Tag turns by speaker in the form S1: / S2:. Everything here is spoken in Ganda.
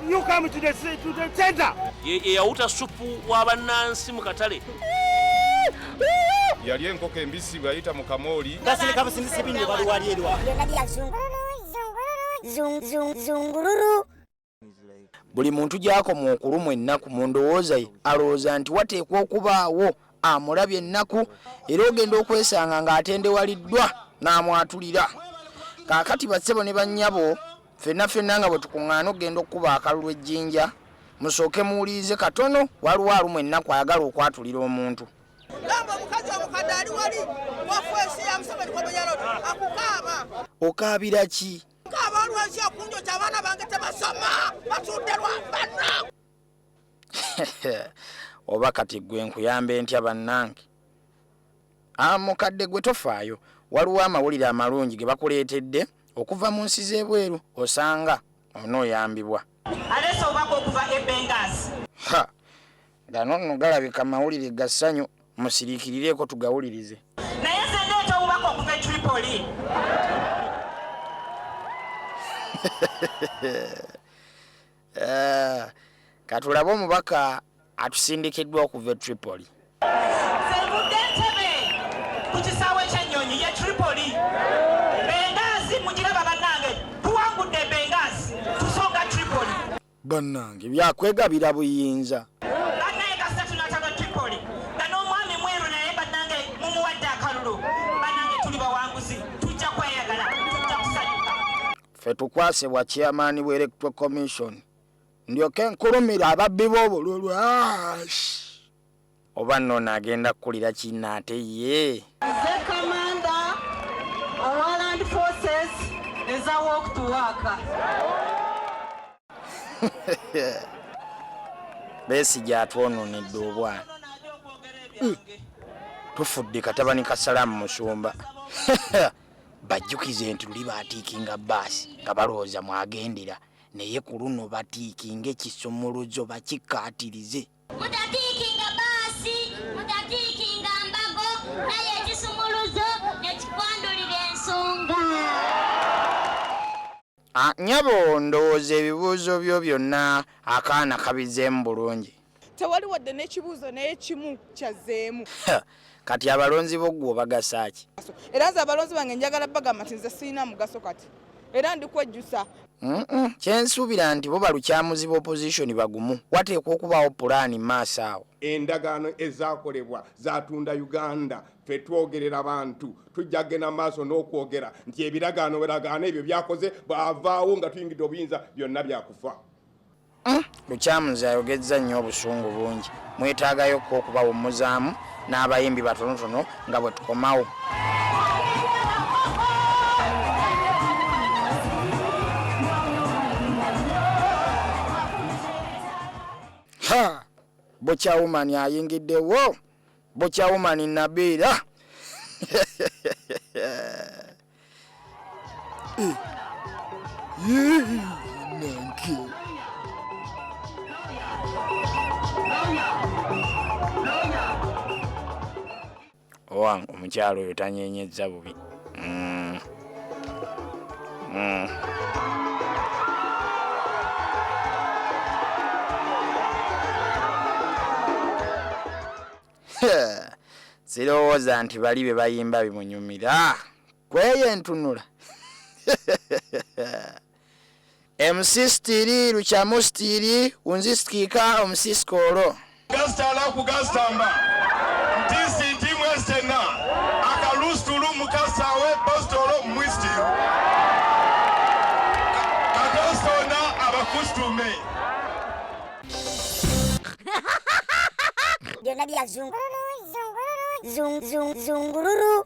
S1: You come to the center.
S2: Yauta supu w'abannansi mu katale.
S3: Yali enkoko embisi bwayita mu kamooli.
S1: Gasile kaba sindisi bindi bali wali elwa. Zungururu.
S4: Buli muntu gyako mu okulumu ennaku mu ndowooza ye alowooza nti wateekwa okubaawo amulabye ennaku era ogenda okwesanga ng'atendewaliddwa n'amwatulira. Kaakati bassebo ne bannyabo ffenna nga bwe tukuŋŋaana ogenda okukuba akalulu ejjinja musooke muwulirize katono waliwo alumu ennaku ayagala okwatulira omuntu.
S5: Gamba omukazi omukadde ali wali wafweesi ya Museveni Kwabanyaloto akukaaba.
S4: Okaabira ki?
S5: Nkaaba olwensi okunjo ky'abaana bange tebasoma batudde lwafana.
S4: Oba kati gwe nkuyambe ntya bannange? Mukadde gwe tofaayo, waliwo amawulire amalungi ge bakuleetedde okuva mu nsi z'ebweru osanga onooyambibwa.
S5: Aleesa obubaka okuva e Benghazi.
S4: Gano nno galabika mawulire ga ssanyu, musiriikirireeko tugawulirize.
S5: Naye nze ndeeta obubaka okuva e Tripoli.
S4: Katulabe omubaka atusindikiddwa okuva e Tripoli.
S5: Nze ntebe ku kisaawe ky'ennyonyi ye Tripoli. Benghazi mugiraba bannange tuwangudde Benghazi tusonga Tripoli.
S4: Bannange byakwegabira buyinza.
S5: Bannaye kasita tunataba Tripoli nga n'omwami mweru naye bannange mumuwadde akalulu. Bannange tuli bawanguzi tujja kweyagala tujja kusanyuka.
S4: Ffe tukwasibwa chairman w'Electoral Commission ndyoke nkulumira ababbi b'obululu. Oba nno n'agenda kukulira kinna ate ye.
S5: Nze Commander owa Land Forces eza walk to work.
S4: Besigye atwonoonedde obwana. Tufudde katabani ka Salaamu Musumba. Bajjukize nti luli baatiikinga bbaasi nga balowooza mwagendera naye ku luno batiikinga ekisumuluzo bakikkaatirize.
S6: Mutatiikinga bbaasi, mutatiikinga mbago, naye ekisumuluzo ne kikwandulira ensonga.
S4: Nyabo ndowooza ebibuuzo byo byonna akaana kabizeemu bulungi.
S7: Tewali wadde n'ekibuuzo naye kimu kyazzeemu.
S4: Kati abalonzi boggwe obagasa ki?
S7: Era nze abalonzi bange njagala bagamba nti nze sirina mugaso kati. Era ndikwejjusa.
S4: Kyensuubira nti bo balukyamuzi b'opposition bagumu. Wateekwa okubaawo pulaani maaso awo.
S3: Endagaano ezaakolebwa zaatunda Uganda ffe twogerera abantu tujja kugenda maaso n'okwogera nti ebiragaano ebyo byakoze bw'avaawo nga tuyingidde obuyinza byonna byakufa.
S4: Lukyamuzi ayogezza nnyo obusungu bungi. Mwetaagayo okubawummuzaamu n'abayimbi batonotono nga bwe tukomawo. Bocha woman ayingiddewo. Bocha woman Nabiira. Nanke. Owange omukyalo oyo tanyeenyezza bubi. Sirowooza nti bali be bayimba bimunyumira. Kweye ntunula. MC Stili, Luchamu Stili, unzisikika omusiskolo.
S3: Gastala ku gastamba. Ntisi ntimu estena. Akalustulu mukasawe postolo mwistiru. Kakostona abakustume.
S6: Zungururu.